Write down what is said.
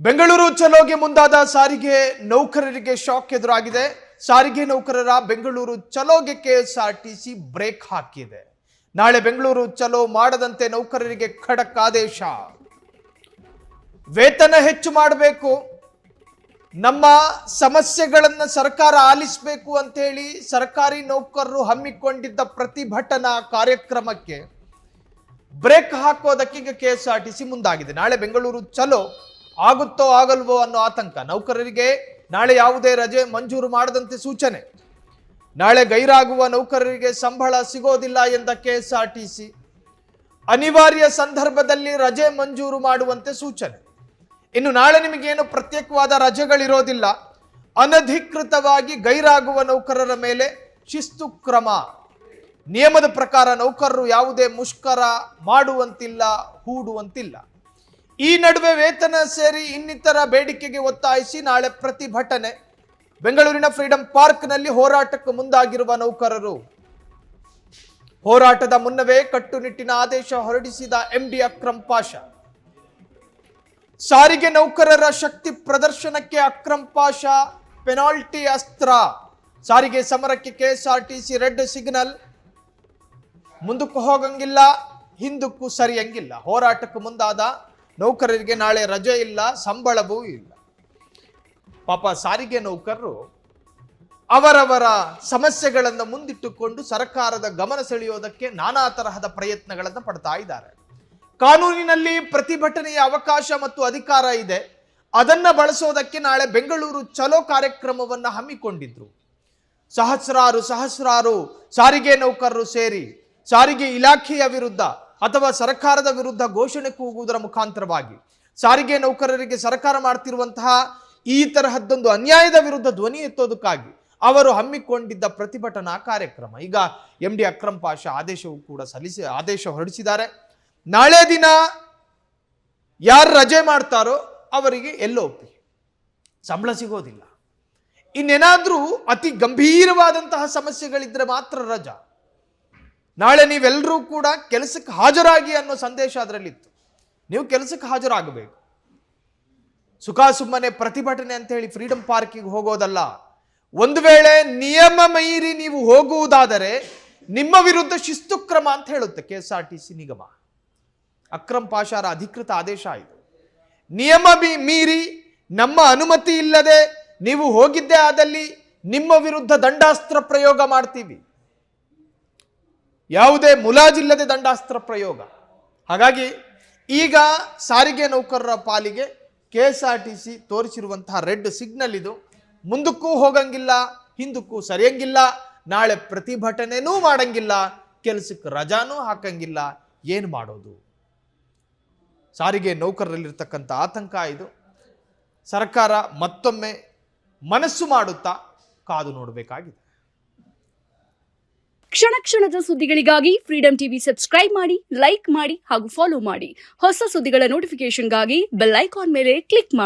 ಬೆಂಗಳೂರು ಚಲೋಗೆ ಮುಂದಾದ ಸಾರಿಗೆ ನೌಕರರಿಗೆ ಶಾಕ್ ಎದುರಾಗಿದೆ. ಸಾರಿಗೆ ನೌಕರರ ಬೆಂಗಳೂರು ಚಲೋಗೆ ಕೆಎಸ್ಆರ್ಟಿಸಿ ಬ್ರೇಕ್ ಹಾಕಿದೆ. ನಾಳೆ ಬೆಂಗಳೂರು ಚಲೋ ಮಾಡದಂತೆ ನೌಕರರಿಗೆ ಖಡಕ್ ಆದೇಶ. ವೇತನ ಹೆಚ್ಚು ಮಾಡಬೇಕು, ನಮ್ಮ ಸಮಸ್ಯೆಗಳನ್ನು ಸರ್ಕಾರ ಆಲಿಸಬೇಕು ಅಂತ ಹೇಳಿ ಸರ್ಕಾರಿ ನೌಕರರು ಹಮ್ಮಿಕೊಂಡಿದ್ದ ಪ್ರತಿಭಟನಾ ಕಾರ್ಯಕ್ರಮಕ್ಕೆ ಬ್ರೇಕ್ ಹಾಕೋದಕ್ಕೆ ಈಗ ಕೆಎಸ್ಆರ್ಟಿಸಿ ಮುಂದಾಗಿದೆ. ನಾಳೆ ಬೆಂಗಳೂರು ಚಲೋ ಆಗುತ್ತೋ ಆಗಲ್ವೋ ಅನ್ನೋ ಆತಂಕ. ನೌಕರರಿಗೆ ನಾಳೆ ಯಾವುದೇ ರಜೆ ಮಂಜೂರು ಮಾಡದಂತೆ ಸೂಚನೆ. ನಾಳೆ ಗೈರಾಗುವ ನೌಕರರಿಗೆ ಸಂಬಳ ಸಿಗೋದಿಲ್ಲ ಎಂದ ಕೆಎಸ್ಆರ್ಟಿಸಿ ಅನಿವಾರ್ಯ ಸಂದರ್ಭದಲ್ಲಿ ರಜೆ ಮಂಜೂರು ಮಾಡುವಂತೆ ಸೂಚನೆ. ಇನ್ನು ನಾಳೆ ನಿಮಗೇನು ಪ್ರತ್ಯೇಕವಾದ ರಜೆಗಳಿರೋದಿಲ್ಲ. ಅನಧಿಕೃತವಾಗಿ ಗೈರಾಗುವ ನೌಕರರ ಮೇಲೆ ಶಿಸ್ತು ಕ್ರಮ. ನಿಯಮದ ಪ್ರಕಾರ ನೌಕರರು ಯಾವುದೇ ಮುಷ್ಕರ ಮಾಡುವಂತಿಲ್ಲ, ಹೂಡುವಂತಿಲ್ಲ. ಈ ನಡುವೆ ವೇತನ ಸೇರಿ ಇನ್ನಿತರ ಬೇಡಿಕೆಗೆ ಒತ್ತಾಯಿಸಿ ನಾಳೆ ಪ್ರತಿಭಟನೆ. ಬೆಂಗಳೂರಿನ ಫ್ರೀಡಂ ಪಾರ್ಕ್ನಲ್ಲಿ ಹೋರಾಟಕ್ಕೆ ಮುಂದಾಗಿರುವ ನೌಕರರು ಹೋರಾಟದ ಮುನ್ನವೇ ಕಟ್ಟುನಿಟ್ಟಿನ ಆದೇಶ ಹೊರಡಿಸಿದ ಎಂಡಿ ಅಕ್ರಮ್ ಪಾಷಾ. ಸಾರಿಗೆ ನೌಕರರ ಶಕ್ತಿ ಪ್ರದರ್ಶನಕ್ಕೆ ಅಕ್ರಮ್ ಪಾಷಾ ಪೆನಾಲ್ಟಿ ಅಸ್ತ್ರ. ಸಾರಿಗೆ ಸಮರಕ್ಕೆ ಕೆಎಸ್ಆರ್ಟಿಸಿ ರೆಡ್ ಸಿಗ್ನಲ್. ಮುಂದಕ್ಕೂ ಹೋಗಂಗಿಲ್ಲ, ಹಿಂದಕ್ಕೂ ಸರಿಯಂಗಿಲ್ಲ. ಹೋರಾಟಕ್ಕೆ ಮುಂದಾದ ನೌಕರರಿಗೆ ನಾಳೆ ರಜೆ ಇಲ್ಲ, ಸಂಬಳವೂ ಇಲ್ಲ. ಪಾಪ ಸಾರಿಗೆ ನೌಕರರು ಅವರವರ ಸಮಸ್ಯೆಗಳನ್ನು ಮುಂದಿಟ್ಟುಕೊಂಡು ಸರ್ಕಾರದ ಗಮನ ಸೆಳೆಯೋದಕ್ಕೆ ನಾನಾ ತರಹದ ಪ್ರಯತ್ನಗಳನ್ನು ಪಡ್ತಾ ಇದ್ದಾರೆ. ಕಾನೂನಿನಲ್ಲಿ ಪ್ರತಿಭಟನೆಯ ಅವಕಾಶ ಮತ್ತು ಅಧಿಕಾರ ಇದೆ. ಅದನ್ನ ಬಳಸೋದಕ್ಕೆ ನಾಳೆ ಬೆಂಗಳೂರು ಚಲೋ ಕಾರ್ಯಕ್ರಮವನ್ನು ಹಮ್ಮಿಕೊಂಡಿದ್ರು. ಸಹಸ್ರಾರು ಸಾರಿಗೆ ನೌಕರರು ಸೇರಿ ಸಾರಿಗೆ ಇಲಾಖೆಯ ವಿರುದ್ಧ ಅಥವಾ ಸರ್ಕಾರದ ವಿರುದ್ಧ ಘೋಷಣೆ ಕೂಗುವುದರ ಮುಖಾಂತರವಾಗಿ ಸಾರಿಗೆ ನೌಕರರಿಗೆ ಸರ್ಕಾರ ಮಾಡ್ತಿರುವಂತಹ ಈ ತರಹದ್ದೊಂದು ಅನ್ಯಾಯದ ವಿರುದ್ಧ ಧ್ವನಿ ಎತ್ತೋದಕ್ಕಾಗಿ ಅವರು ಹಮ್ಮಿಕೊಂಡಿದ್ದ ಪ್ರತಿಭಟನಾ ಕಾರ್ಯಕ್ರಮ. ಈಗ ಎಂಡಿ ಅಕ್ರಮ್ ಪಾಷಾ ಆದೇಶ ಹೊರಡಿಸಿದ್ದಾರೆ. ನಾಳೆ ದಿನ ಯಾರು ರಜೆ ಮಾಡ್ತಾರೋ ಅವರಿಗೆ LOP, ಸಂಬಳ ಸಿಗೋದಿಲ್ಲ. ಇನ್ನೇನಾದ್ರೂ ಅತಿ ಗಂಭೀರವಾದಂತಹ ಸಮಸ್ಯೆಗಳಿದ್ರೆ ಮಾತ್ರ ರಜಾ. ನಾಳೆ ನೀವೆಲ್ಲರೂ ಕೂಡ ಕೆಲಸಕ್ಕೆ ಹಾಜರಾಗಿ ಅನ್ನೋ ಸಂದೇಶ ಅದರಲ್ಲಿತ್ತು. ನೀವು ಕೆಲಸಕ್ಕೆ ಹಾಜರಾಗಬೇಕು. ಸುಮ್ಮನೆ ಪ್ರತಿಭಟನೆ ಅಂತ ಹೇಳಿ ಫ್ರೀಡಂ ಪಾರ್ಕಿಗೆ ಹೋಗೋದಲ್ಲ. ಒಂದು ವೇಳೆ ನಿಯಮ ಮೀರಿ ನೀವು ಹೋಗುವುದಾದರೆ ನಿಮ್ಮ ವಿರುದ್ಧ ಶಿಸ್ತು ಕ್ರಮ ಅಂತ ಹೇಳುತ್ತೆ ಕೆಎಸ್ಆರ್ಟಿಸಿ ನಿಗಮ. ಅಕ್ರಮ್ ಪಾಷಾರ ಅಧಿಕೃತ ಆದೇಶ ಇದು. ನಿಯಮ ಮೀರಿ ನಮ್ಮ ಅನುಮತಿ ಇಲ್ಲದೆ ನೀವು ಹೋಗಿದ್ದೇ ಆದಲ್ಲಿ ನಿಮ್ಮ ವಿರುದ್ಧ ದಂಡಾಸ್ತ್ರ ಪ್ರಯೋಗ ಮಾಡ್ತೀವಿ. ಯಾವುದೇ ಮುಲಾಜಿಲ್ಲದೆ ದಂಡಾಸ್ತ್ರ ಪ್ರಯೋಗ. ಹಾಗಾಗಿ ಈಗ ಸಾರಿಗೆ ನೌಕರರ ಪಾಲಿಗೆ ಕೆಎಸ್ಆರ್ಟಿಸಿ ತೋರಿಸಿರುವಂತಹ ರೆಡ್ ಸಿಗ್ನಲ್ ಇದು. ಮುಂದಕ್ಕೂ ಹೋಗಂಗಿಲ್ಲ, ಹಿಂದಕ್ಕೂ ಸರಿಯಂಗಿಲ್ಲ. ನಾಳೆ ಪ್ರತಿಭಟನೆನೂ ಮಾಡಂಗಿಲ್ಲ, ಕೆಲಸಕ್ಕೆ ರಜಾನೂ ಹಾಕಂಗಿಲ್ಲ. ಏನು ಮಾಡೋದು? ಸಾರಿಗೆ ನೌಕರರಲ್ಲಿರ್ತಕ್ಕಂಥ ಆತಂಕ ಇದು. ಸರ್ಕಾರ ಮತ್ತೊಮ್ಮೆ ಮನಸ್ಸು ಮಾಡುತ್ತಾ ಕಾದು ನೋಡಬೇಕಾಗಿದೆ. ಕ್ಷಣ ಕ್ಷಣದ ಸುದ್ದಿಗಳಿಗಾಗಿ ಫ್ರೀಡಂ ಟಿವಿ ಸಬ್ಸ್ಕ್ರೈಬ್ ಮಾಡಿ, ಲೈಕ್ ಮಾಡಿ ಹಾಗೂ ಫಾಲೋ ಮಾಡಿ. ಹೊಸ ಸುದ್ದಿಗಳ ನೋಟಿಫಿಕೇಶನ್ಗಾಗಿ ಬೆಲ್ ಐಕಾನ್ ಮೇಲೆ ಕ್ಲಿಕ್ ಮಾಡಿ.